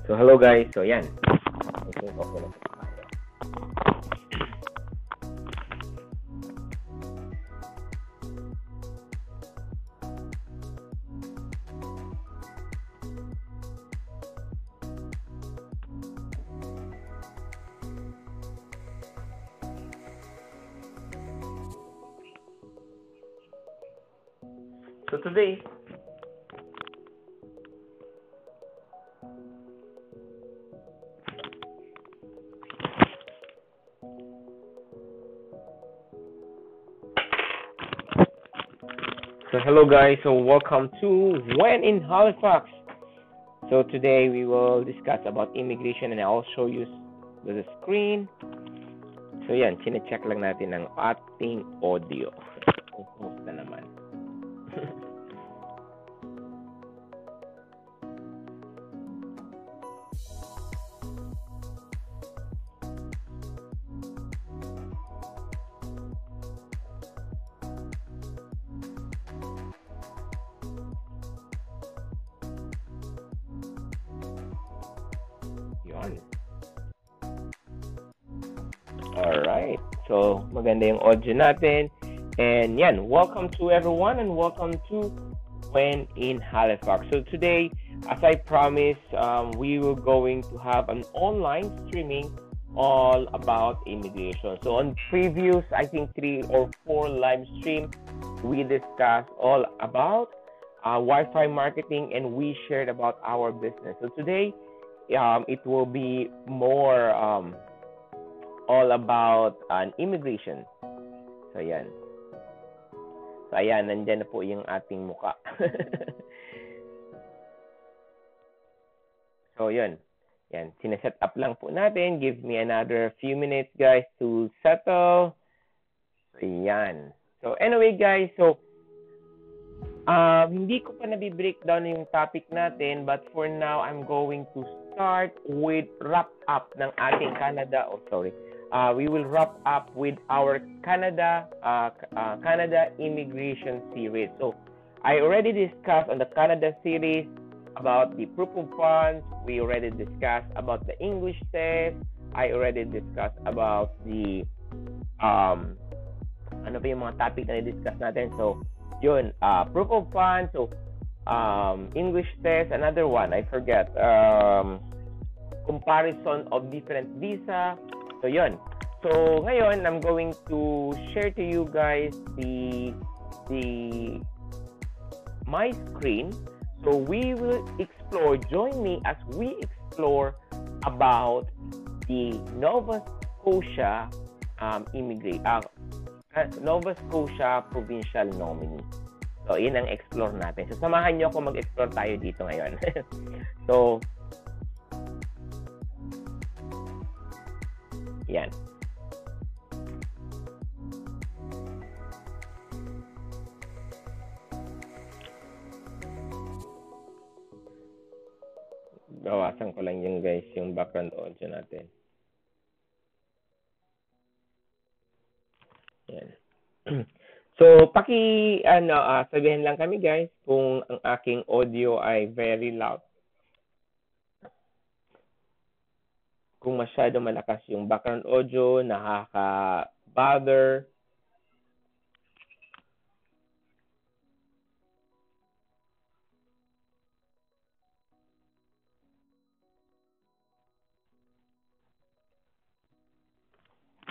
So, hello guys. So, yan. I think okay na po tayo. So, today, hello guys. So, welcome to When in Halifax. So, today we will discuss about immigration and I'll show you the screen. So, yan. Sine-check lang natin ang ating audio. Kumusta naman. Yun. Alright. So, maganda yung audio natin. And yan, welcome to everyone and welcome to When in Halifax. So today, as I promised, we were going to have an online streaming all about immigration. So on previous, I think 3 or 4 live stream, we discussed all about Wi-Fi marketing and we shared about our business. So today, it will be more all about immigration. So yan. So ayan, nandyan na po yung ating muka. So yun. Yan, sineset up lang po natin. Give me another few minutes guys to settle. So yan. So anyway guys, so hindi ko pa nabi-breakdown yung topic natin, but for now, I'm going to start with wrap up ng ating Canada. We will wrap up with our Canada immigration series. So I already discussed on the Canada series about the proof of funds. We already discussed about the English test. I already discussed about the ano pa yung mga topic na i-discuss natin. So yun, proof of funds. So English test, another one I forget. Comparison of different visa. So yun. So ngayon I'm going to share to you guys my screen. So we will explore, join me as we explore about the Nova Scotia Nova Scotia provincial nominee. So yun ang explore natin. So samahan niyo ako mag-explore tayo dito ngayon. So yan. Bawasan ko lang yung guys, yung background audio natin. Yan. So, sabihin lang kami guys kung ang aking audio ay very loud. Kung masyado malakas yung background audio, nakaka-bother.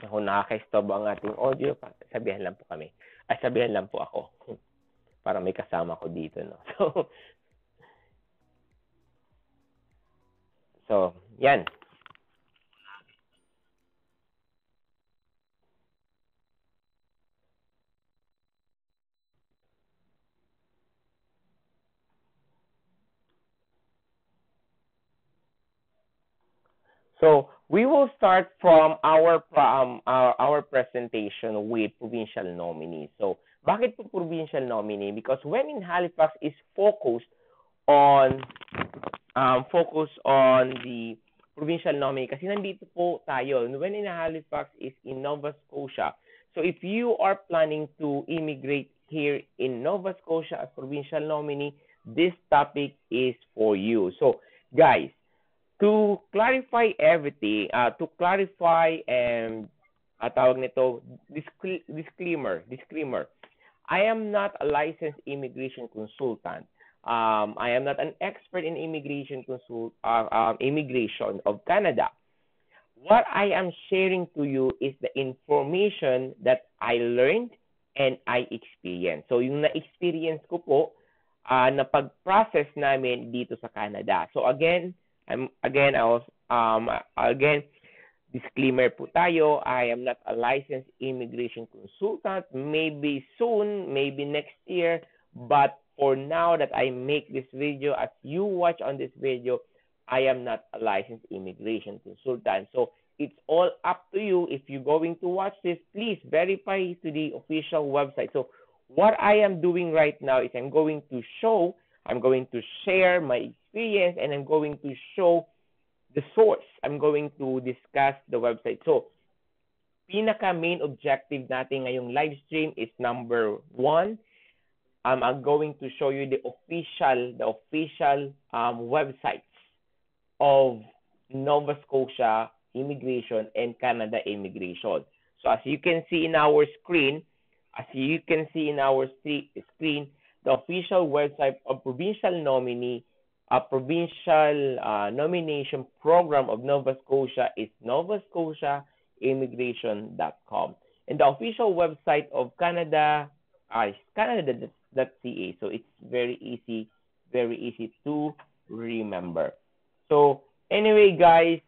Kung nakaka-stop ang ating audio, sabihan lang po kami. Ay, sabihan lang po ako. Para may kasama ko dito, no? So yan. So we will start from our presentation with provincial nominee. So bakit po provincial nominee? Because when in Halifax is focused on the provincial nominee kasi nandito po tayo. When in Halifax is in Nova Scotia. So if you are planning to immigrate here in Nova Scotia as provincial nominee, this topic is for you. So guys, To clarify everything, to clarify and tawag nito, disclaimer. I am not a licensed immigration consultant. I am not an expert in immigration of Canada. What I am sharing to you is the information that I learned and I experienced. So yung na-experience ko po na pag-process namin dito sa Canada. So again, disclaimer po tayo, I am not a licensed immigration consultant. Maybe soon, maybe next year, but for now that I make this video, as you watch on this video, I am not a licensed immigration consultant. So it's all up to you. If you're going to watch this, please verify to the official website. So what I am doing right now is I'm going to share my experience, and I'm going to show the source. I'm going to discuss the website. So, pinaka main objective natin ngayong live stream is number one, I'm going to show you the official websites of Nova Scotia Immigration and Canada Immigration. So as you can see in our screen, the official website of provincial nomination program of Nova Scotia is novascotiaimmigration.com. And the official website of Canada is canada.ca. So it's very easy to remember. So anyway, guys,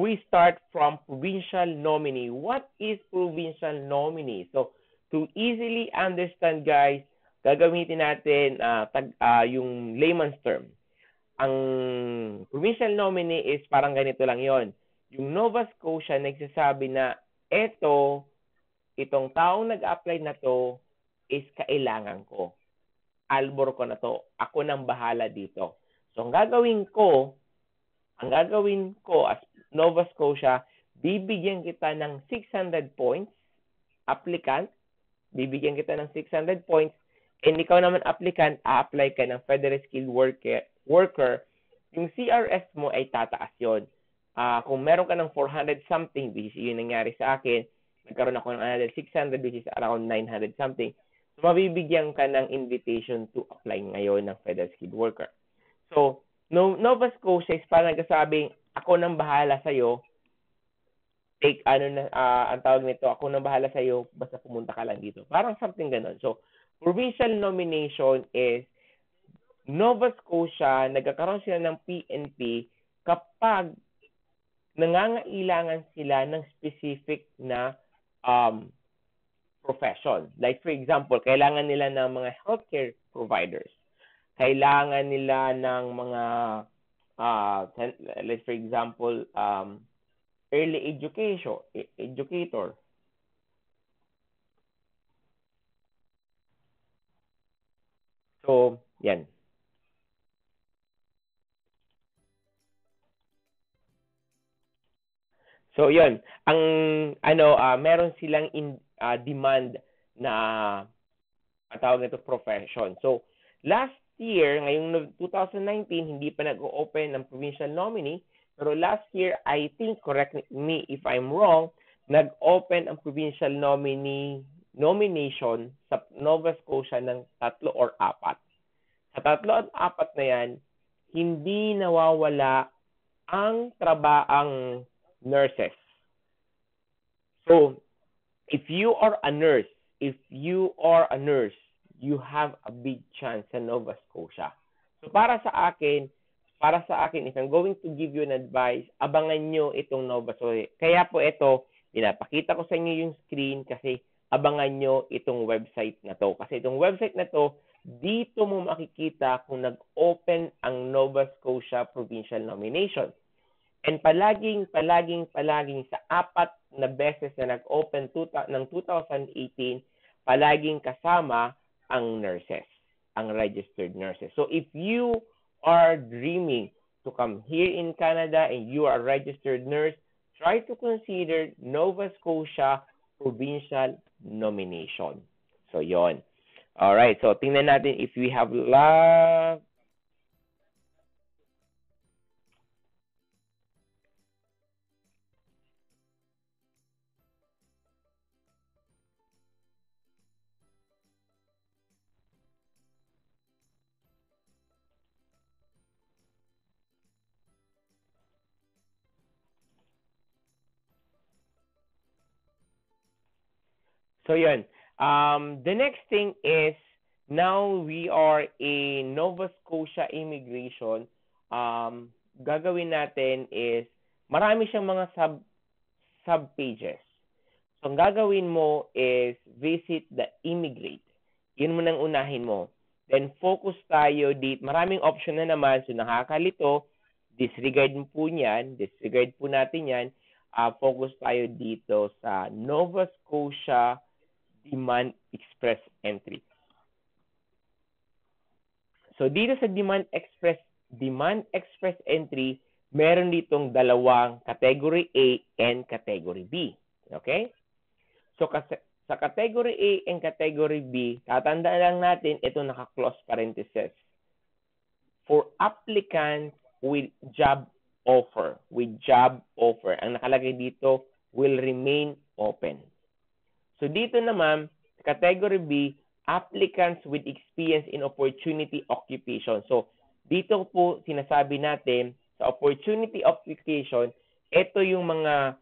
we start from provincial nominee. What is provincial nominee? So to easily understand, guys, gagamitin natin yung layman's term. Ang provincial nominee is parang ganito lang yon. Yung Nova Scotia nagsasabi na itong taong nag-apply na to is kailangan ko. Albor ko na to. Ako nang bahala dito. So ang gagawin ko as Nova Scotia, bibigyan kita ng 600 points, applicant, bibigyan kita ng 600 points, and ikaw naman applicant, a-apply ka ng Federal Skilled Worker, yung CRS mo ay tataas yun. Kung meron ka ng 400 something, which is yun nangyari sa akin, nagkaroon ako ng another 600, which is around 900 something, so mabibigyan ka ng invitation to apply ngayon ng Federal Skilled Worker. So, Nova Scotia is parang nagsasabing, ako nang bahala sa'yo, ang tawag nito, ako nang bahala sa'yo, basta pumunta ka lang dito. Parang something ganun. So, provincial nomination is Nova Scotia, nagkakaroon sila ng PNP kapag nangangailangan sila ng specific na profession. Like for example, kailangan nila ng mga healthcare providers. Kailangan nila ng mga like for example, early educator. So, yan. So, yun. Ang, meron silang demand na, tawag nito, profession. So, last year, ngayong 2019, hindi pa nag-open ng provincial nominee. Pero last year, I think, correct me if I'm wrong, nag-open ang provincial nomination sa Nova Scotia ng 3 or 4. Sa 3 at 4 na yan, hindi nawawala ang nurses. So, if you are a nurse, you have a big chance sa Nova Scotia. So, para sa akin, if I'm going to give you an advice, abangan nyo itong Nova Scotia. Kaya po ito, pinapakita ko sa inyo yung screen kasi abangan nyo itong website na to. Kasi itong website na to, dito mo makikita kung nag-open ang Nova Scotia Provincial Nomination. And palaging sa 4 na beses na nag-open ng 2018, palaging kasama ang nurses, ang registered nurses. So if you are dreaming to come here in Canada and you are a registered nurse, try to consider Nova Scotia Provincial Nomination. So yon. Alright, so tingnan natin if we have So yun. The next thing is now we are in Nova Scotia immigration. Gagawin natin is marami siyang mga sub pages. So ang gagawin mo is visit the immigrate. Yun mo nang unahin mo. Then focus tayo dito. Maraming option na naman. So nakakalito. Disregard mo po niyan. Disregard po natin yan. Focus tayo dito sa Nova Scotia Demand Express Entry. So dito sa Demand Express Entry, meron ditong dalawang Category A and Category B. Okay? So sa Category A and Category B, tatandaan lang natin ito naka-close parenthesis. For applicants with job offer. With job offer. Ang nakalagay dito will remain open. So dito naman, Category B, applicants with experience in opportunity occupation. So dito po sinasabi natin sa opportunity occupation, ito yung mga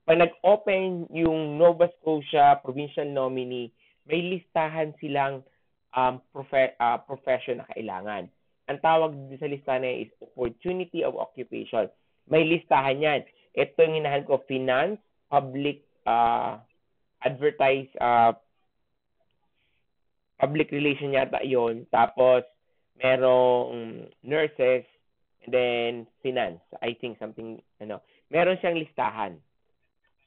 pag nag-open yung Nova Scotia provincial nominee, may listahan silang profession na kailangan. Ang tawag dito sa listahan na is opportunity of occupation. May listahan yan. Ito yung hinahan ko, finance, public public relation yata yon. Tapos merong nurses, and then finance. I think something, meron siyang listahan.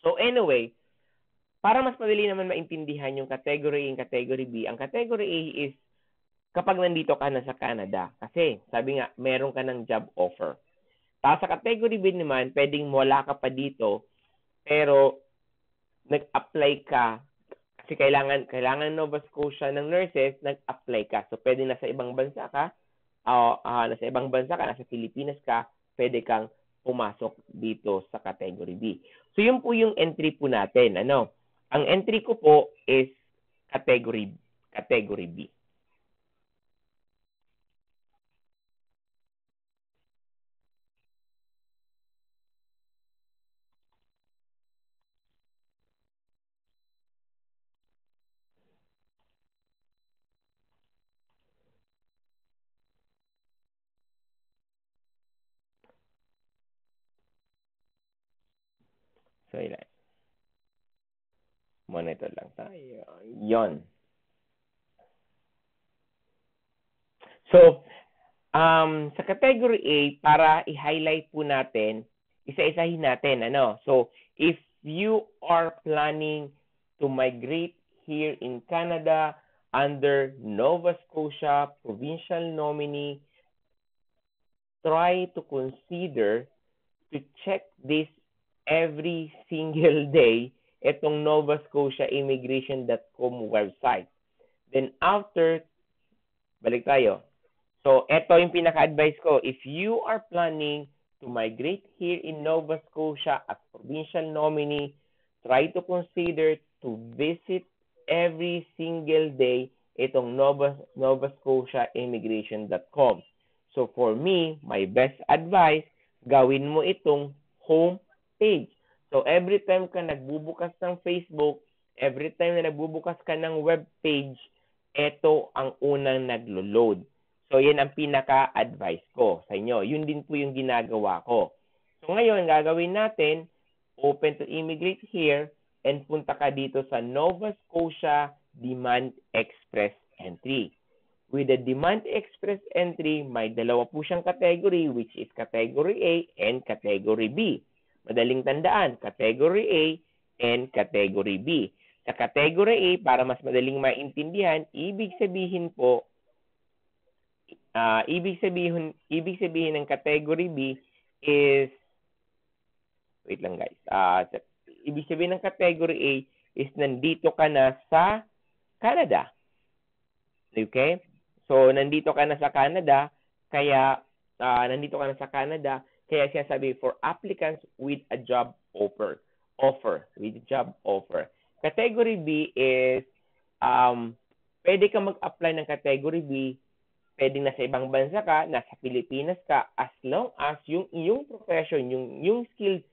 So anyway, para mas madali naman maintindihan yung category A and category B, ang category A is kapag nandito ka na sa Canada. Kasi sabi nga, meron ka ng job offer. Tapos sa category B naman, pwedeng wala ka pa dito, pero nag-apply ka kasi kailangan Nova Scotia ng nurses, nag-apply ka. So pwede nasa ibang bansa ka, nasa Pilipinas ka, pwede kang pumasok dito sa category B. So yun po yung entry po natin. Ang entry ko po is category B. So ilan? Monitor lang tayo. Yon. So, sa category A, para i-highlight po natin, isa-isahin natin, So, if you are planning to migrate here in Canada under Nova Scotia provincial nominee, try to consider to check this every single day itong Nova Scotia immigration.com website. Then after, balik tayo. So, ito yung pinaka-advice ko. If you are planning to migrate here in Nova Scotia as provincial nominee, try to consider to visit every single day itong Nova Scotia immigration.com. So, for me, my best advice, gawin mo itong home page. So, every time ka nagbubukas ng Facebook, every time na nagbubukas ka ng web page, ito ang unang naglo-load. So, yan ang pinaka-advice ko sa inyo. Yun din po yung ginagawa ko. So, ngayon, gagawin natin, open to immigrate here, and punta ka dito sa Nova Scotia Demand Express Entry. With the Demand Express Entry, may dalawa po siyang category, which is Category A and Category B. Madaling tandaan, Category A and Category B. Sa Category A, para mas madaling maintindihan, ibig sabihin ng Category B is, wait lang guys, ibig sabihin ng Category A is nandito ka na sa Canada. Okay? So, nandito ka na sa Canada, kaya sinasabi for applicants with a job offer. Category B is, pwede ka mag-apply ng Category B, pwede nasa ibang bansa ka, nasa Pilipinas ka, as long as yung iyong profession, yung skills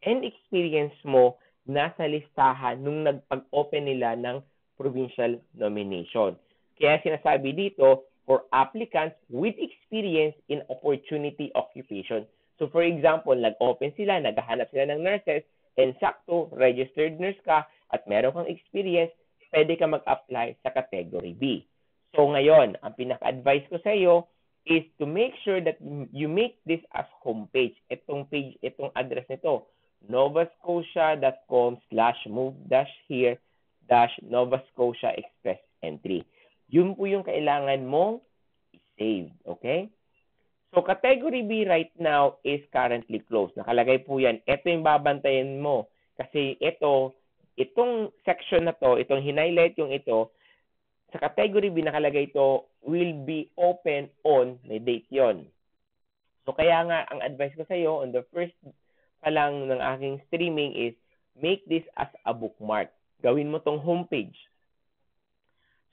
and experience mo nasa listahan nung nagpag-open nila ng provincial nomination. Kaya sinasabi dito, for applicants with experience in opportunity occupation. So for example, nag-open sila, naghahanap sila ng nurses, and sakto, registered nurse ka, at meron kang experience, pwede ka mag-apply sa category B. So ngayon, ang pinaka-advise ko sa iyo is to make sure that you make this as homepage. Itong page, itong address nito, novascotia.com/move-here-Nova Scotia Express Entry. Yun po yung kailangan mong i-save. Okay? So, category B right now is currently closed. Nakalagay po yan. Ito yung babantayan mo. Kasi itong section na to, itong hinighlight yung ito, sa category B nakalagay ito, will be open on, may date yon. So, kaya nga, ang advice ko sa iyo, on the first pa lang ng aking streaming is, make this as a bookmark. Gawin mo tong homepage.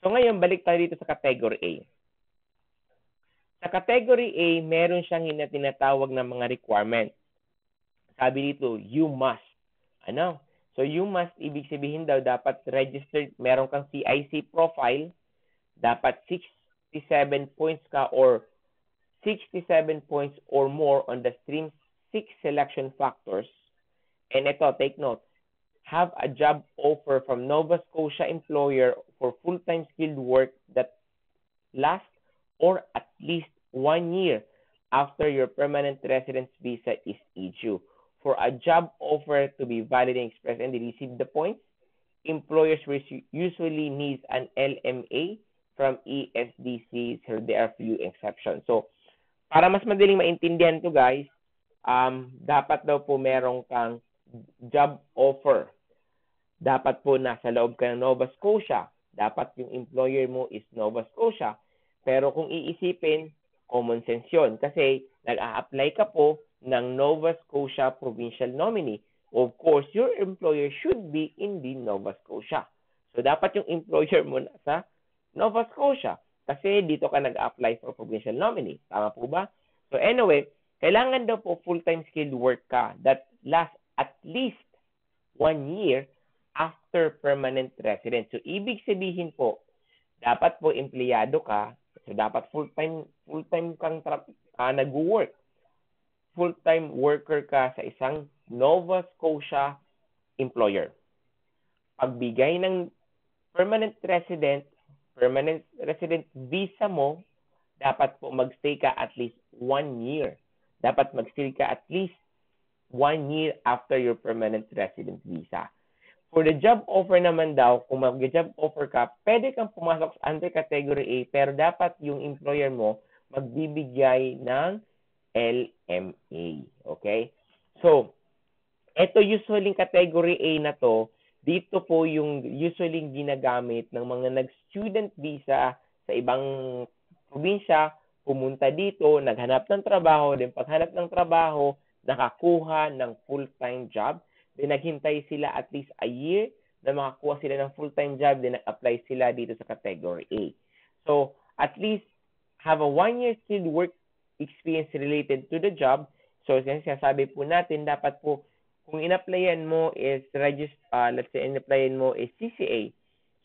So, ngayon, balik tayo dito sa category A. Sa category A, meron siyang tinatawag na mga requirements. Sabi dito, you must. Ano? So, you must, ibig sabihin daw, dapat registered, meron kang CIC profile, dapat 67 points ka or 67 points or more on the Stream 6 selection factors. And ito, take note, have a job offer from Nova Scotia employer for full-time skilled work that lasts or at least 1 year after your permanent residence visa is issued. For a job offer to be valid and express and receive the points, employers usually need an LMA from ESDC, so there are few exceptions. So, para mas madaling maintindihan to guys, dapat daw po merong kang job offer. Dapat po nasa loob ka ng Nova Scotia. Dapat yung employer mo is Nova Scotia. Pero kung iisipin, common sense yun. Kasi nag-a-apply ka po ng Nova Scotia provincial nominee. Of course, your employer should be in the Nova Scotia. So, dapat yung employer mo nasa Nova Scotia. Kasi dito ka nag-apply for provincial nominee. Tama po ba? So, anyway, kailangan daw po full-time skilled work ka that lasts at least 1 year after permanent residence. So, ibig sabihin po, dapat po empleyado ka. So, dapat full-time kang nag-work. Full-time worker ka sa isang Nova Scotia employer. Pagbigay ng permanent resident visa mo, dapat po magstay ka at least 1 year. Dapat magstay ka at least 1 year after your permanent resident visa. For the job offer naman daw, kung mag-job offer ka, pwede kang pumasok sa under category A, pero dapat yung employer mo magbibigay ng LMA. Okay? So, ito usually category A na to, dito po yung usually ginagamit ng mga nag-student visa sa ibang probinsya, pumunta dito, naghanap ng trabaho, then paghanap ng trabaho, nakakuha ng full-time job, then naghintay sila at least a year na makakuha sila ng full-time job, then nag-apply sila dito sa category A. So, at least have a 1-year skilled work experience related to the job. So, sinasabi po natin, dapat po, kung in-applyan mo is let's say in-applyan mo is CCA,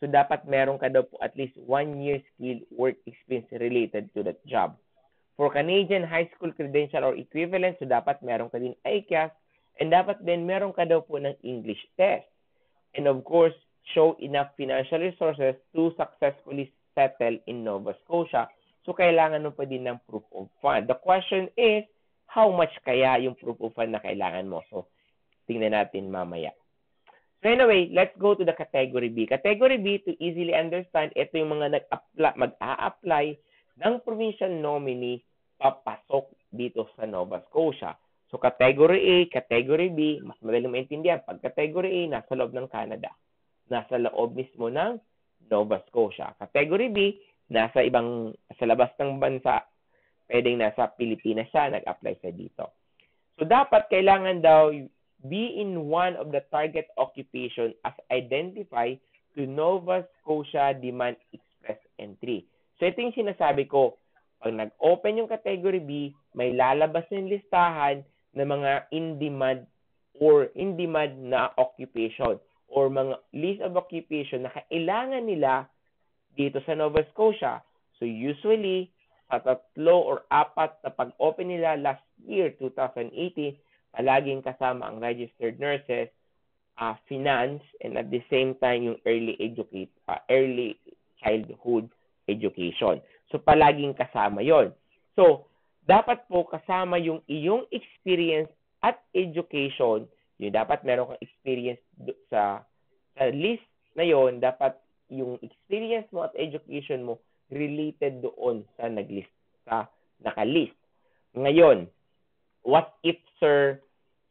so dapat meron ka daw po at least 1-year skilled work experience related to that job. For Canadian high school credential or equivalent, so dapat meron ka din ICAS, and dapat din meron ka daw po ng English test. And of course, show enough financial resources to successfully settle in Nova Scotia. So, kailangan mo pa din ng proof of fund. The question is, how much kaya yung proof of fund na kailangan mo? So, tingnan natin mamaya. So anyway, let's go to the category B. Category B, to easily understand, ito yung mga mag-a-apply ng provincial nominee papasok dito sa Nova Scotia. So category A, category B, mas madaling maintindihan. Pag category A, nasa loob ng Canada. Nasa loob mismo ng Nova Scotia. Category B, sa labas ng bansa, pwedeng nasa Pilipinas siya, nag-apply siya dito. So dapat kailangan daw be in one of the target occupation as identified to Nova Scotia Demand Express Entry. So ito yung sinasabi ko, pag nag-open yung category B, may lalabas yung listahan ng mga in-demand or in-demand na occupation or mga list of occupation na kailangan nila dito sa Nova Scotia. So usually, sa 3 or 4 na pag-open nila last year, 2018, palaging kasama ang registered nurses, finance, and at the same time yung early childhood education. So palaging kasama yon. So dapat po kasama yung iyong experience at education. Yung dapat meron kang experience sa list na yon, dapat yung experience mo at education mo related doon sa nakalist. Ngayon, what if, sir,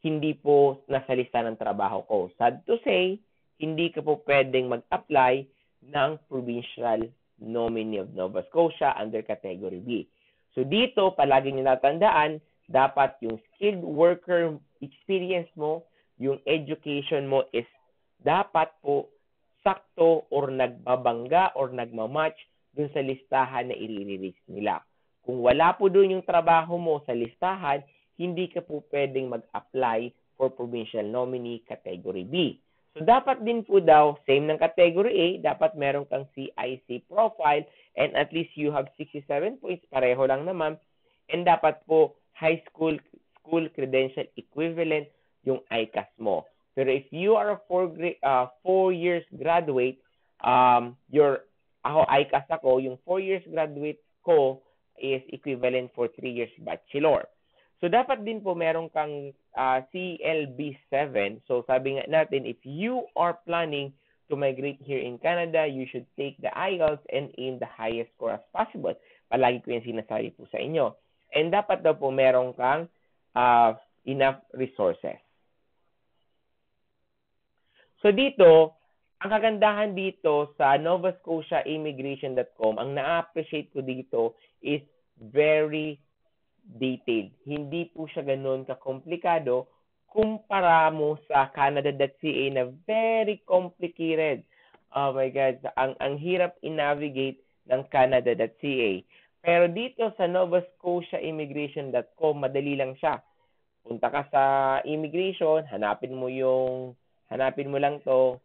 hindi po nasa lista ng trabaho ko? Sad to say, hindi ka po pwedeng mag-apply ng provincial nominee of Nova Scotia under Category B. So dito, palaging natandaan, dapat yung skilled worker experience mo, yung education mo is dapat po sakto or nagbabangga or nagmamatch dun sa listahan na i-release nila. Kung wala po dun yung trabaho mo sa listahan, hindi ka po pwedeng mag-apply for provincial nominee category B. So dapat din po daw, same ng category A, dapat meron kang CIC profile and at least you have 67 points, pareho lang naman. And dapat po high school credential equivalent yung ICAS mo. Pero if you are a 4 years graduate, ICAS ako, yung 4 years graduate ko is equivalent for 3 years bachelor. So dapat din po meron kang CLB7. So sabi nga natin, if you are planning to migrate here in Canada, you should take the IELTS and aim the highest score as possible. Palagi ko yung sinasabi po sa inyo. And dapat daw po meron kang enough resources. So dito, ang kagandahan dito sa novascotiaimmigration.com, ang na-appreciate ko dito is very detailed. Hindi po siya ganoon ka-komplikado kumpara mo sa canada.ca na very complicated. Oh my God, ang hirap i-navigate ng canada.ca. Pero dito sa novascotiaimmigration.com, madali lang siya. Punta ka sa immigration, hanapin mo lang to,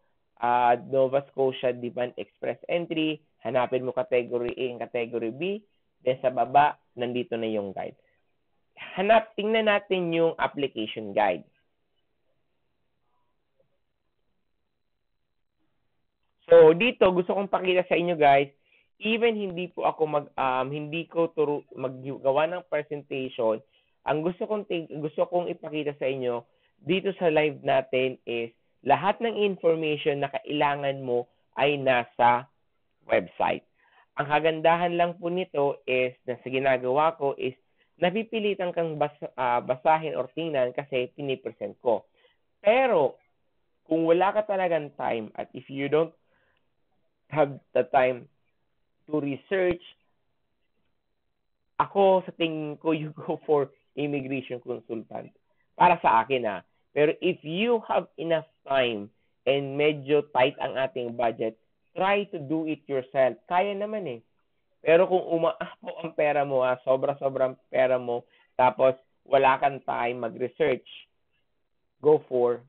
Nova Scotia Demand Express Entry, hanapin mo category A and category B, then sa baba, nandito na yung guide. Tingnan natin yung application guide. So dito, gusto kong pakita sa inyo guys, even hindi po ako maggawa ng presentation, ang gusto kong ipakita sa inyo dito sa live natin is lahat ng information na kailangan mo ay nasa website. Ang kagandahan lang po nito is, na sa ginagawa ko is, napipilitan kang basahin or tingnan kasi pinipresent ko. Pero, kung wala ka talagang time at if you don't have the time to research, ako sa tingin ko, you go for immigration consultant. Para sa akin Pero if you have enough time and medyo tight ang ating budget, try to do it yourself. Kaya naman Pero kung umaapo ang pera mo, sobra-sobrang pera mo, tapos wala kang time mag-research, go for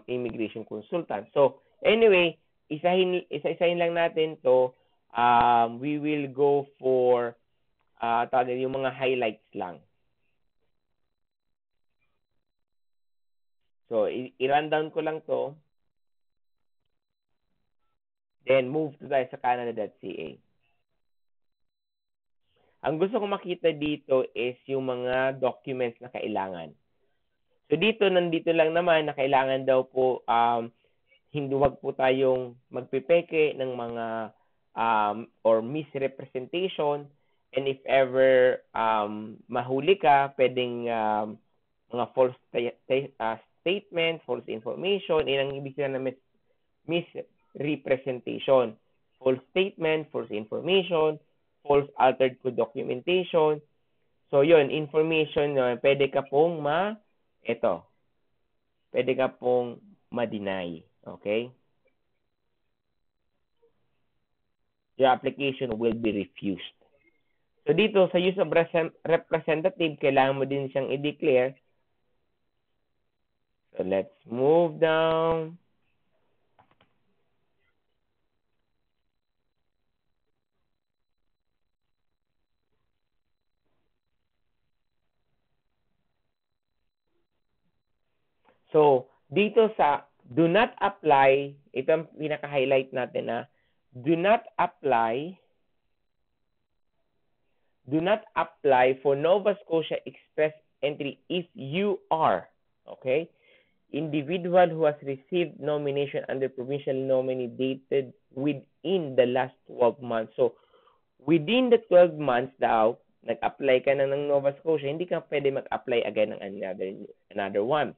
immigration consultant. So, anyway, isa-isahin lang natin to. We will go for yung mga highlights lang. So, i-rundown ko lang to. Then, move to tayo sa canada.ca. Ang gusto kong makita dito is yung mga documents na kailangan. So, nandito lang naman na kailangan daw po, wag po tayong magpipeke ng mga or misrepresentation. And if ever mahuli ka, pwedeng mga false statement, false information, ang ibig sabihin na misrepresentation. False statement, false information, false altered documentation. So, yun, information, pwede ka pong ma-deny. Okay? Your application will be refused. So, dito, sa use of representative, kailangan mo din siyang i-declare So let's move down. So, dito sa do not apply, ito ang pinaka-highlight natin na do not apply do not apply for Nova Scotia Express entry if you are, okay, individual who has received nomination under provincial nominee dated within the last 12 months. So, within the 12 months daw, nag-apply ka na ng Nova Scotia, hindi ka pwede mag-apply again ng another one.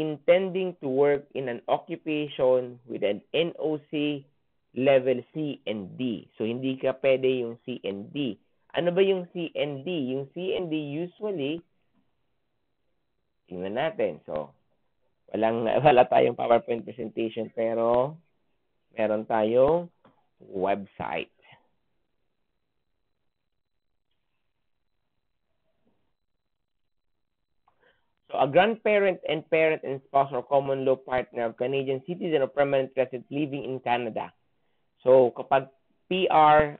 Intending to work in an occupation with an NOC level C and D. So, hindi ka pwede yung C and D. Ano ba yung C and D? Yung C and D usually, tingnan natin. So, wala tayong PowerPoint presentation pero meron tayong website. So, a grandparent and parent and spouse or common law partner of Canadian citizen or permanent resident living in Canada. So, kapag PR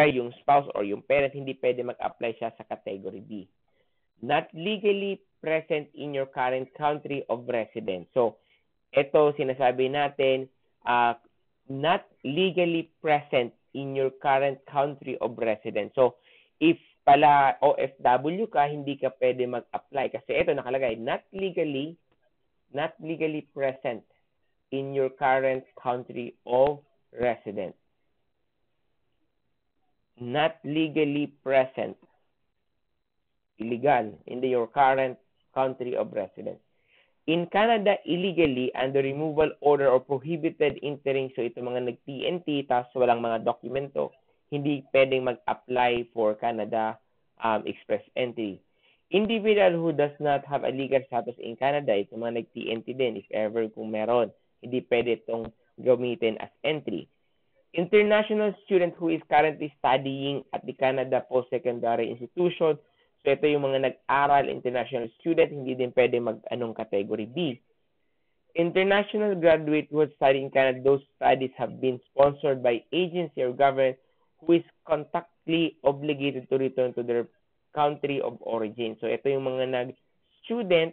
yung spouse or yung parent, hindi pwede mag-apply siya sa category B. Not legally present in your current country of residence. So, ito sinasabi natin, not legally present in your current country of residence. So, if pala OFW ka, hindi ka pwede mag-apply. Kasi ito nakalagay, not legally present in your current country of residence. Not legally present, illegal, in your current country of residence. In Canada, illegally, under removal order or prohibited entering, so ito mga nag-TNT, tapos walang mga dokumento, hindi pwedeng mag-apply for Canada express entry. Individual who does not have a legal status in Canada, ito mga nag-TNT din, if ever kung meron, hindi pwede itong gamitin as entry. International student who is currently studying at the Canada Post-Secondary Institution, so ito yung mga nag-aral, international student, hindi din pwede mag-anong category B. International graduate who has studied in Canada, those studies have been sponsored by agency or government who is contractually obligated to return to their country of origin. So ito yung mga nag-student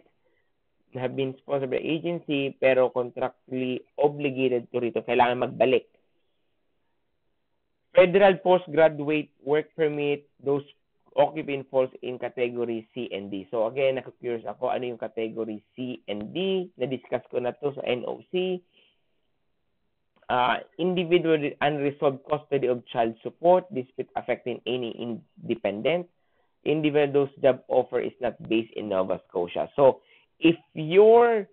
na have been sponsored by agency pero contractually obligated to return. Kailangan magbalik. Federal postgraduate work permit, those occupant falls in category C and D. So again, naku-curious ako, ano yung category C and D? Na-discuss ko na to sa NOC. Individual with unresolved custody of child support, dispute affecting any independent. Individual whose job offer is not based in Nova Scotia. So if your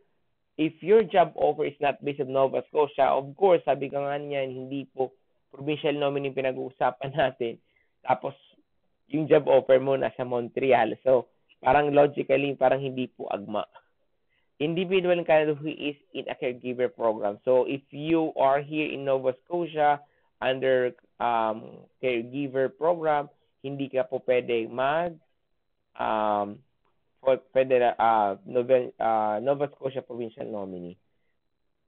job offer is not based in Nova Scotia, of course, sabi ka nga niyan, hindi po provincial nominee pinag-uusapan natin. Tapos, yung job offer mo nasa Montreal. So, parang logically, parang hindi po agma. Individual in Canada who is in a caregiver program. So, if you are here in Nova Scotia under caregiver program, hindi ka po pwede Nova Scotia provincial nominee.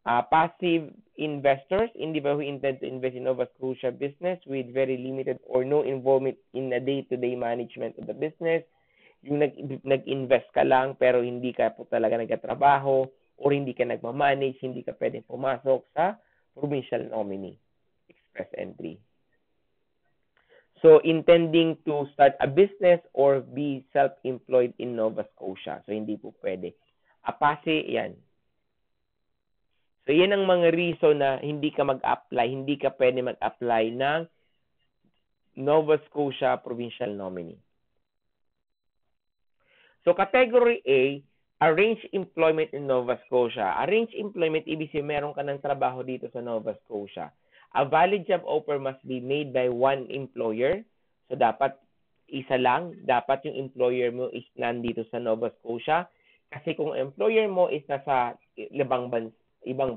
Passive investors, individual who intend to invest in Nova Scotia business with very limited or no involvement in the day-to-day management of the business. Yung nag-invest ka lang pero hindi ka po talaga nagtatrabaho or hindi ka nagmamanage, hindi ka pwedeng pumasok sa provincial nominee express entry. So, intending to start a business or be self-employed in Nova Scotia. So, hindi po pwede. Apase, yan. So, yan ang mga reason na hindi ka mag-apply, hindi ka pwede mag-apply ng Nova Scotia provincial nominee. So, category A, arranged employment in Nova Scotia. Arranged employment, ibig sabihin meron ka ng trabaho dito sa Nova Scotia. A valid job offer must be made by one employer. So, dapat isa lang. Dapat yung employer mo is nandito sa Nova Scotia. Kasi kung employer mo is nasa ibang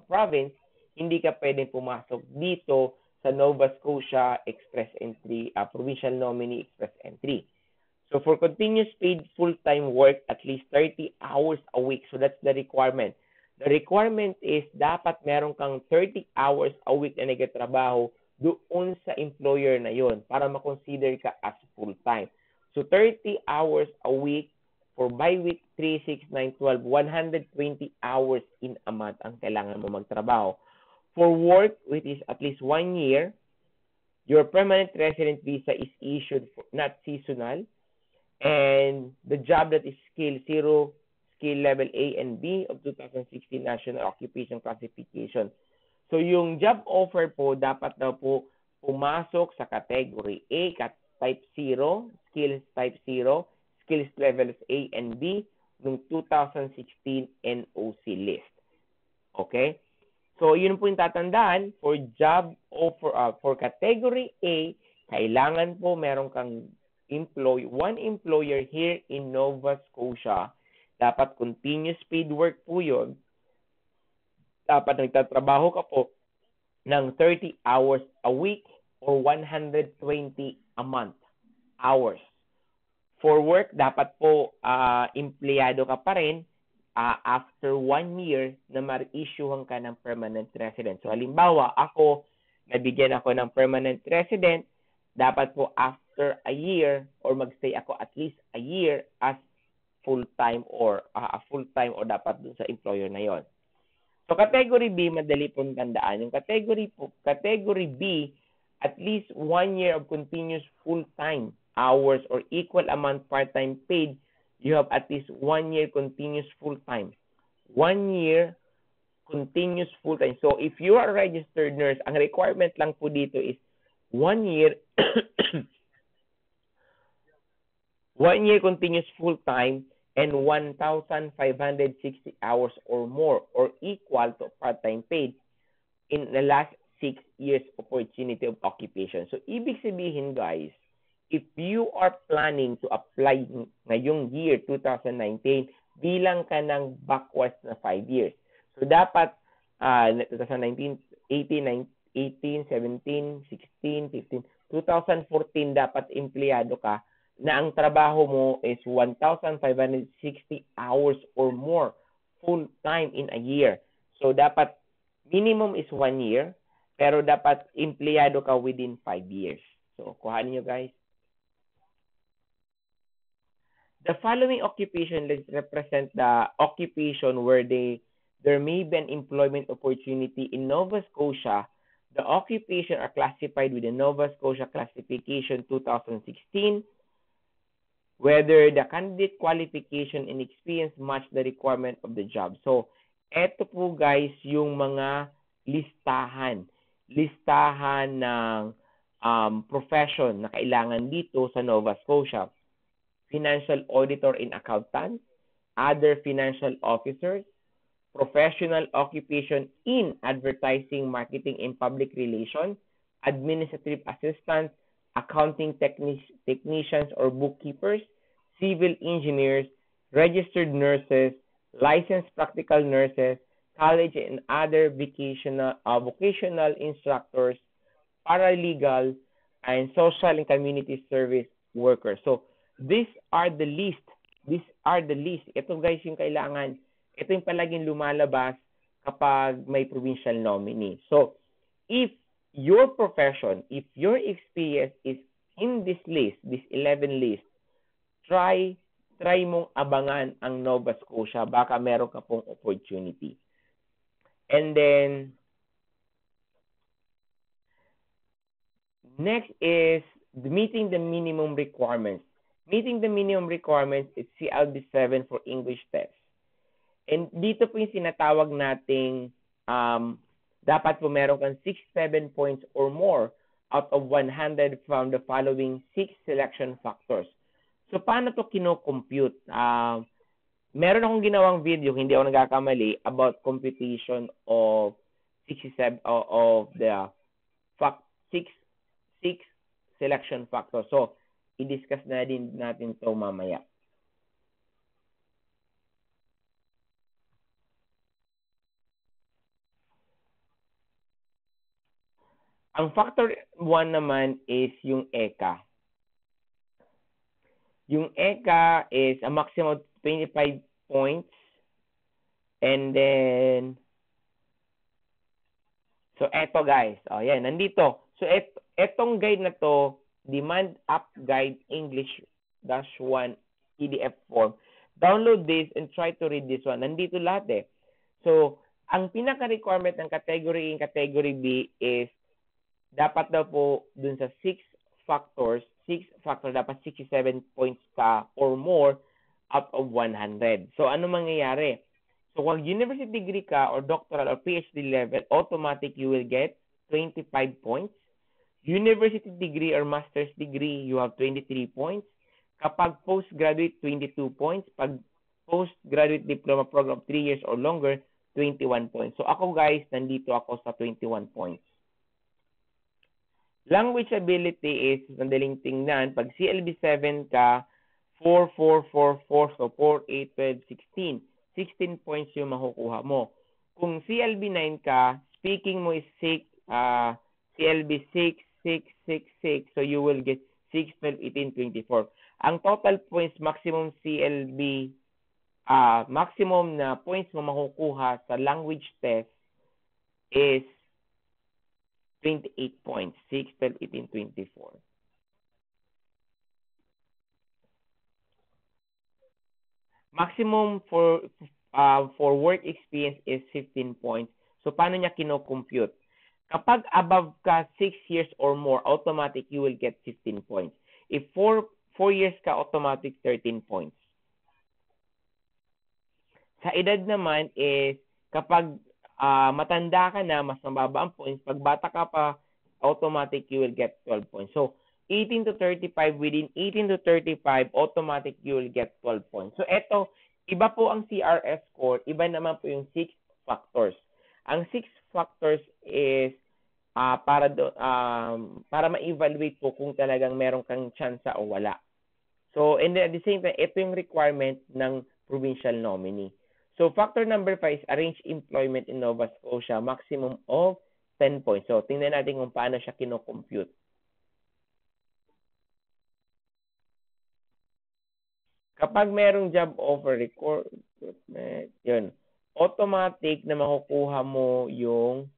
province, hindi ka pwedeng pumasok dito sa Nova Scotia Express Entry, Provincial Nominee Express Entry. So, for continuous paid full-time work, at least 30 hours a week. So, that's the requirement. The requirement is dapat meron kang 30 hours a week na nagtatrabaho doon sa employer na yon para ma-consider ka as full-time. So 30 hours a week for bi-week 3, 6, 9, 12, 120 hours in a month ang kailangan mo magtrabaho. For work which is at least 1 year, your permanent resident visa is issued for, not seasonal, and the job that is skill 0, skill level A and B of 2016 National Occupation Classification. So yung job offer po, dapat na po pumasok sa category A, type 0, skills type 0, skills levels A and B ng 2016 NOC list. Okay? So yun po yung tatandaan, for job offer, for category A, kailangan po meron kang one employer here in Nova Scotia. Dapat continuous paid work po yun. Dapat nagtatrabaho ka po ng 30 hours a week or 120 a month hours. For work, dapat po empleyado ka pa rin after 1 year na ma-issuehan ka ng permanent resident. So halimbawa, ako, nabigyan ako ng permanent resident, dapat po after a year or magstay ako at least a year as full-time or dapat dun sa employer na yon. So category B, madali pong tandaan. Yung category B, at least 1 year of continuous full-time hours or equal amount part-time paid, you have at least 1 year continuous full-time. 1 year continuous full-time. So if you are a registered nurse, ang requirement lang po dito is 1 year 1 year continuous full-time and 1,560 hours or more or equal to part-time paid in the last 6 years opportunity of occupation. So, ibig sabihin guys, if you are planning to apply ngayong year 2019, bilang ka ng backwards na 5 years. So, dapat 2019, 18, 17, 16, 15, 2014 dapat empleyado ka na ang trabaho mo is 1,560 hours or more full-time in a year. So, dapat minimum is 1 year, pero dapat empleyado ka within 5 years. So, kuhanin nyo guys. The following occupation lists represent the occupation where there may be an employment opportunity in Nova Scotia. The occupation are classified with the Nova Scotia Classification 2016, whether the candidate qualification and experience match the requirement of the job. So, eto po guys yung mga listahan. Listahan ng profession na kailangan dito sa Nova Scotia. Financial auditor and accountant, other financial officers, professional occupation in advertising, marketing, and public relations, administrative assistants, accounting technicians or bookkeepers, civil engineers, registered nurses, licensed practical nurses, college and other vocational instructors, paralegal, and social and community service workers. So, these are the list. Ito guys yung kailangan. Ito yung palaging lumalabas kapag may provincial nominee. So, if your profession, if your experience is in this list, this 11 list, try mong abangan ang Nova Scotia. Baka meron ka pong opportunity. And then, next is meeting the minimum requirements. Meeting the minimum requirements is CLB7 for English test. And dito po yung sinatawag nating dapat po meron kang 6-7 points or more out of 100 from the following 6 selection factors. So, paano to kino-compute? Meron akong ginawang video, hindi ako nagkakamali, about computation of 67 of the 6 selection factors. So, i-discuss na din natin to mamaya. Ang factor 1 naman is yung ECA. Yung ECA is a maximum of 25 points And then, so eto guys, yan, nandito. So etong guide na to, Demand App Guide English -1 PDF form. Download this and try to read this one. Nandito lahat eh. So, ang pinaka-requirement ng category A and category B is dapat daw po dun sa 6 factors dapat 67 points ka or more out of 100. So, ano mangyayari? So, kung university degree ka or doctoral or PhD level, automatic you will get 25 points. University degree or master's degree, you have 23 points. Kapag postgraduate, 22 points. Pag postgraduate diploma program of 3 years or longer, 21 points. So ako guys, nandito ako sa 21 points. Language ability is, madaling tingnan, pag CLB 7 ka, 4, 4, 4, 4, so 4, 8, 12, 16. 16 points yung makukuha mo. Kung CLB 9 ka, speaking mo is 6, CLB 6, 6, 6, 6, so you will get 6, 12, 18, 24. Ang total points, maximum CLB, maximum na points mo makukuha sa language test is 28 points. 6, 12, 18, 24. Maximum for work experience is 15 points. So, paano niya kino-compute? Kapag above ka 6 years or more, automatic you will get 15 points. If 4 years ka, automatic 13 points. Sa edad naman is, kapag matanda ka na, mas mababa ang points. Pag bata ka pa, automatic you will get 12 points. So, 18 to 35, within 18 to 35, automatic you will get 12 points. So, eto, iba po ang CRS score, iba naman po yung 6 factors. Ang 6 factors is para ma-evaluate po kung talagang meron kang tsansa o wala. So, and then at the same time, ito yung requirement ng provincial nominee. So, factor number 5 is arrange employment in Nova Scotia, maximum of 10 points. So, tingnan natin kung paano siya kino-compute. Kapag merong job offer, recruitment, yun, automatic na makukuha mo yung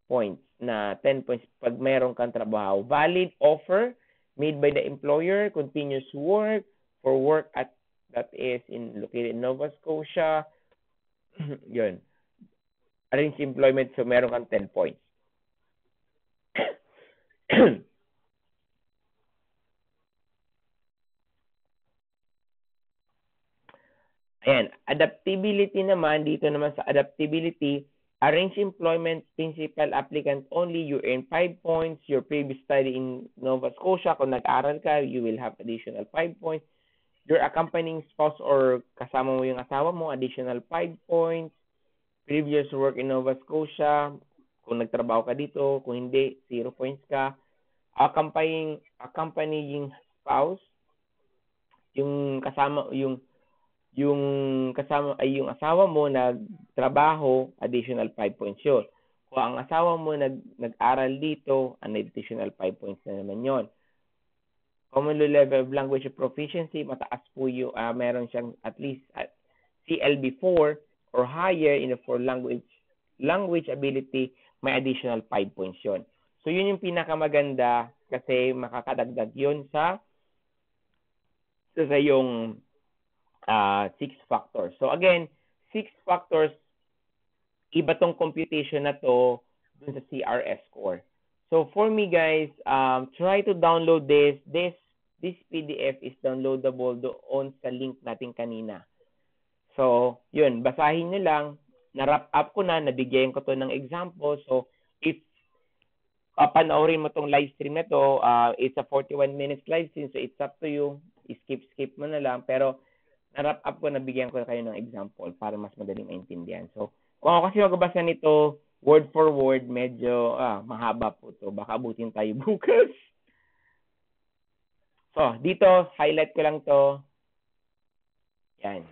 points na 10 points pag meron kang trabaho. Valid offer made by the employer, continuous work for work at that is located in Nova Scotia. Yun. Arrange employment, so meron kang 10 points. Ayan, adaptability naman, dito naman sa adaptability, arrange employment, principal applicant only, you earn 5 points, your previous study in Nova Scotia, kung nag-aral ka, you will have additional 5 points, your accompanying spouse or kasama mo yung asawa mo, additional 5 points, previous work in Nova Scotia, kung nagtrabaho ka dito, kung hindi, 0 points ka, accompanying spouse, yung kasama, yung kasama ay yung asawa mo nagtrabaho, additional 5 points yun. Kung ang asawa mo nag-aral dito, an additional 5 points na naman yon. Common level of language proficiency, mataas po yung, meron siyang at least CLB 4 or higher in the for language ability, may additional 5 points yon. So yun yung pinakamaganda kasi makakadagdag yun sa yung 6 factors. So again, 6 factors, iba tong computation na to dun sa CRS score. So for me guys, try to download this. This PDF is downloadable doon sa link natin kanina. So, yun, basahin nyo lang. Na-wrap up ko na, nabigyan ko to ng example. So, if panoorin mo tong live stream na to, it's a 41 minutes live stream, so it's up to you. Skip mo na lang. Pero, na-wrap up ko, nabigyan ko kayo ng example para mas madaling maintindihan. So, kung ako kasi magbabasa nito, word for word, medyo mahaba po to. Baka abutin tayo bukas. So, dito, highlight ko lang to. Yan.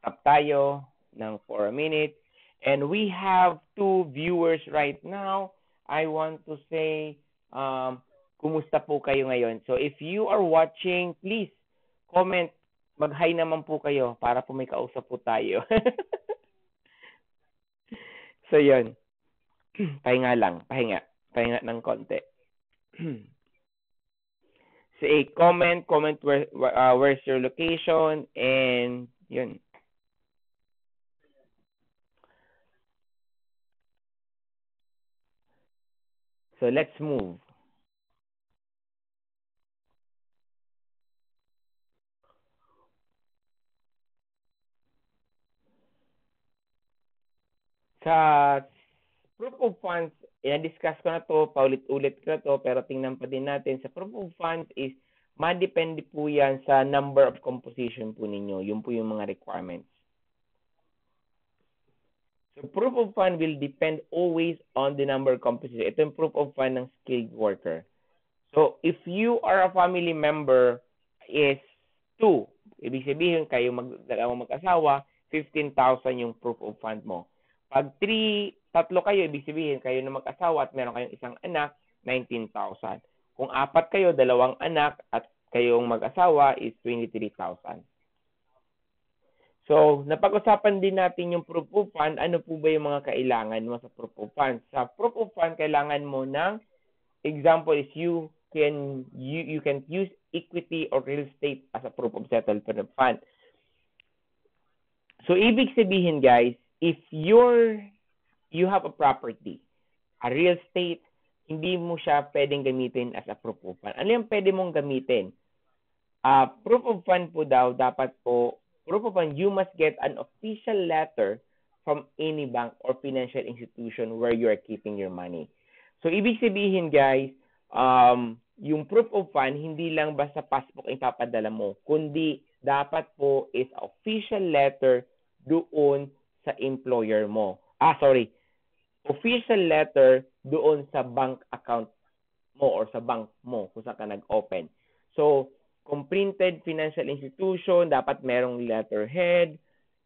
Tap tayo ng for a minute. And we have 2 viewers right now. I want to say, kumusta po kayo ngayon? So, if you are watching, please comment. Mag-hi naman po kayo para po may kausap po tayo. So, yun. Pahinga lang. Pahinga. Pahinga ng konti. Say comment where's your location, and yun. So let's move. Sa proof of funds, i-discuss ko na to, paulit-ulit ko na to, pero tingnan pa din natin. Sa proof of funds is, madepende po yan sa number of composition po ninyo. Yun po yung mga requirements. So, proof of fund will depend always on the number of composition. Ito yung proof of fund ng skilled worker. So, if you are a family member is 2, ibig sabihin kayo dalawang mag-asawa, 15,000 yung proof of fund mo. Pag tatlo kayo, ibig sabihin kayo na mag-asawa at meron kayong isang anak, 19,000. Kung 4 kayo, dalawang anak at kayong mag-asawa is 23,000. So, napag-usapan din natin yung proof of fund. Ano po ba yung mga kailangan mo sa proof of fund? Sa proof of fund, kailangan mo ng example is you can use equity or real estate as a proof of settlement fund. So, ibig sabihin guys, if you have a property, a real estate, hindi mo siya pwedeng gamitin as a proof of fund. Ano yung pwede mong gamitin? Proof of fund po daw, dapat po, proof of fund, you must get an official letter from any bank or financial institution where you are keeping your money. So, ibig sabihin guys, yung proof of fund, hindi lang basta passbook ang ipapadala mo, kundi dapat po is official letter doon sa employer mo. Official letter doon sa bank account mo or sa bank mo kung saan ka nag-open. So, kung printed financial institution, dapat merong letterhead,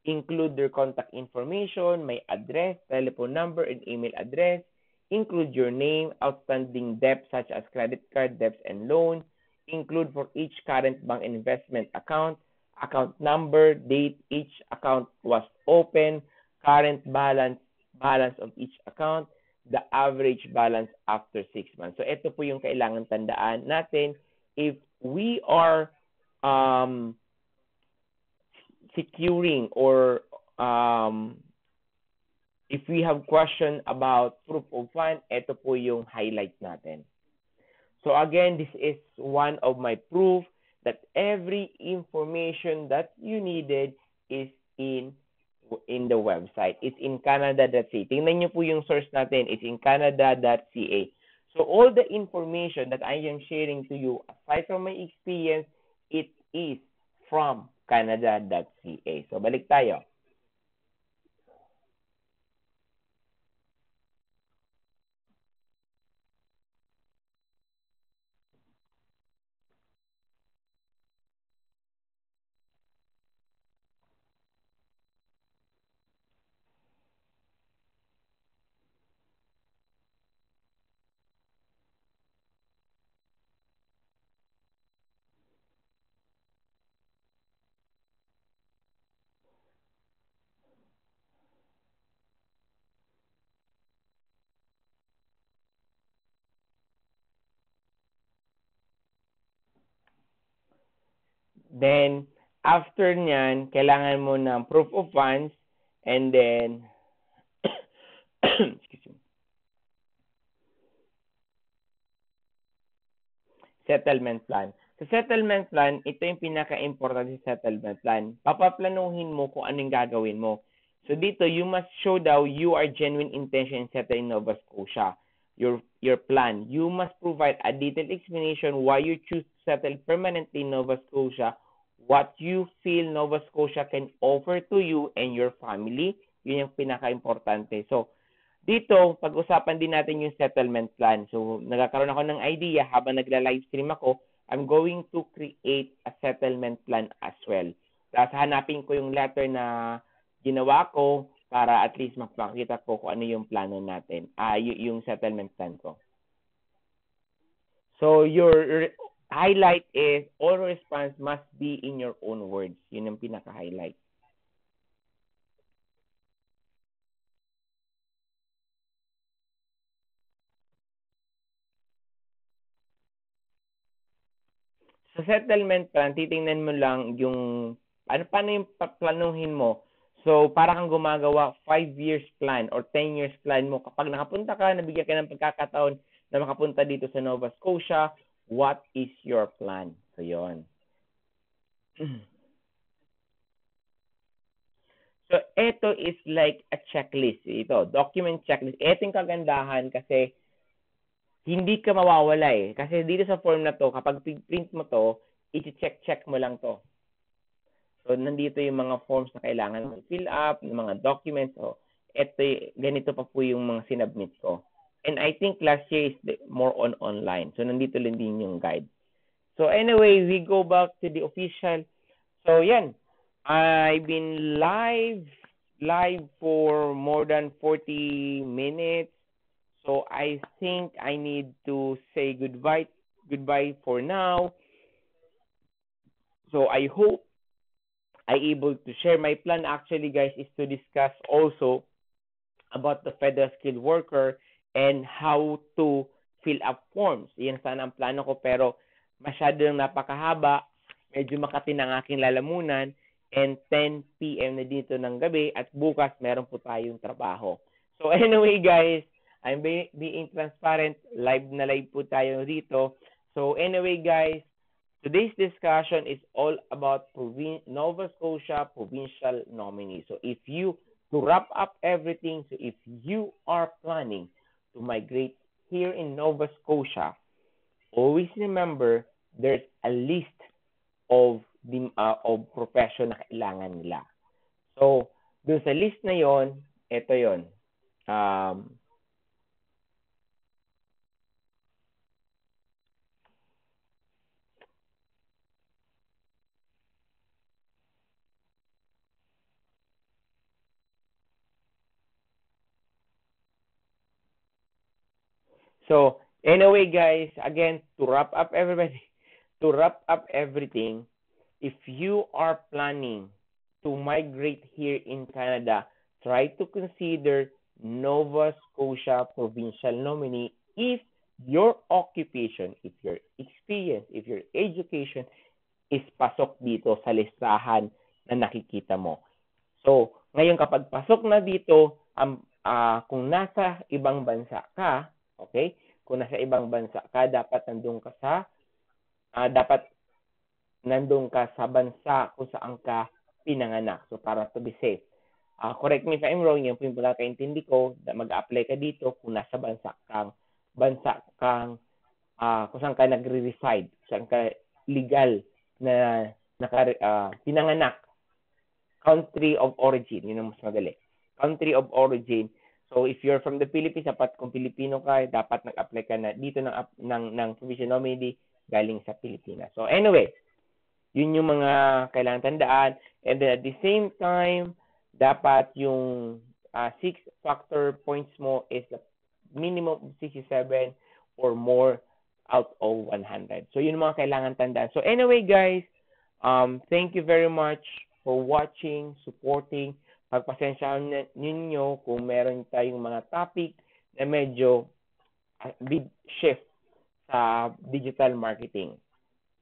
include their contact information, may address, telephone number, and email address, include your name, outstanding debt such as credit card, debts, and loan, include for each current bank investment account, account number, date each account was open, current balance of each account, the average balance after 6 months. So, ito po yung kailangan tandaan natin if we are securing or if we have question about proof of fund, ito po yung highlight natin. So, again, this is one of my proof that every information that you needed is in the website. It's in canada.ca. Tingnan nyo po yung source natin. It's in canada.ca. So, all the information that I am sharing to you, aside from my experience, it is from canada.ca. So, balik tayo. Then, after nyan, kailangan mo ng proof of funds and then, excuse me, settlement plan. Sa settlement plan, ito yung pinaka-important sa settlement plan. Papaplanuhin mo kung anong gagawin mo. So dito, you must show daw you are genuine intention in settling Nova Scotia. Your plan. You must provide a detailed explanation why you choose to settle permanently in Nova Scotia, what you feel Nova Scotia can offer to you and your family. Yun yung pinaka-importante. So, dito, pag-usapan din natin yung settlement plan. So, nagkakaroon ako ng idea habang nagla-live stream ako, I'm going to create a settlement plan as well. Tapos hanapin ko yung letter na ginawa ko para at least makita ko kung ano yung plano natin. Yung settlement plan ko. So, your highlight is all response must be in your own words. Yun yung pinaka-highlight. Sa settlement plan, titingnan mo lang yung paano yung paplanuhin mo. So, para kang gumagawa 5 years plan or 10 years plan mo. Kapag nakapunta ka, nabigyan ka ng pagkakataon na makapunta dito sa Nova Scotia, what is your plan? So, yon. So, ito is like a checklist. Ito, document checklist. Ito yung kagandahan kasi hindi ka mawawala eh. Kasi dito sa form na to, kapag print mo to, i-check-check mo lang to. So, nandito yung mga forms na kailangan mo fill up, yung mga documents. So, eto, ganito pa po yung mga sinubmit ko. And I think last year is more on online. So, nandito lang din yung guide. So, anyway, we go back to the official. So, yan. I've been live for more than 40 minutes. So, I think I need to say goodbye for now. So, I hope I able to share my plan actually guys is to discuss also about the federal skilled worker and how to fill up forms. Yan sana ang plano ko pero masyado nang napakahaba, medyo makati ng aking lalamunan and 10 p.m. na dito ng gabi at bukas meron po tayong trabaho. So anyway guys, I'm being transparent, live na live po tayo dito. So anyway guys, today's discussion is all about Nova Scotia provincial nominee. So if you, to wrap up everything, so if you are planning to migrate here in Nova Scotia, always remember there's a list of profession na kailangan nila. So, dun sa list na yon, ito yon. So, anyway, guys, again, to wrap up everybody, to wrap up everything, if you are planning to migrate here in Canada, try to consider Nova Scotia provincial nominee if your occupation, if your experience, if your education is pasok dito sa listahan na nakikita mo. So, ngayon kapag pasok na dito, kung nasa ibang bansa ka, okay? Kung nasa ibang bansa ka, dapat nandun ka sa bansa kung saan ka pinanganak. So, para to be safe. Correct me if I'm wrong, yung po yung pagkakaintindi ko, mag-apply ka dito kung nasa bansa kang kung saan ka nagre-reside, saan ka legal na pinanganak, country of origin, yun ang mas madali. Country of origin. So, if you're from the Philippines, dapat kung Pilipino ka, dapat nag-apply ka na dito ng provision nominee galing sa Pilipinas. So, anyway, yun yung mga kailangan tandaan. And then at the same time, dapat yung 6-factor points mo is a minimum of 67 or more out of 100. So, yun yung mga kailangan tandaan. So, anyway, guys, thank you very much for watching, supporting. Pagpasensyahan ninyo kung meron tayong mga topic na medyo big shift sa digital marketing.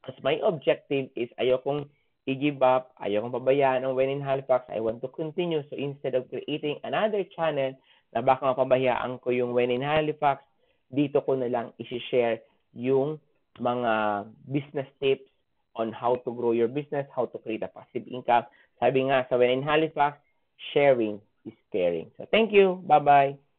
As my objective is ayokong i-give up, ayokong pabayaan ang When in Halifax. I want to continue. So instead of creating another channel na baka mapabayaan ko yung When in Halifax, dito ko na lang i-share yung mga business tips on how to grow your business, how to create a passive income. Sabi nga sa When in Halifax, sharing is caring. So thank you. Bye-bye.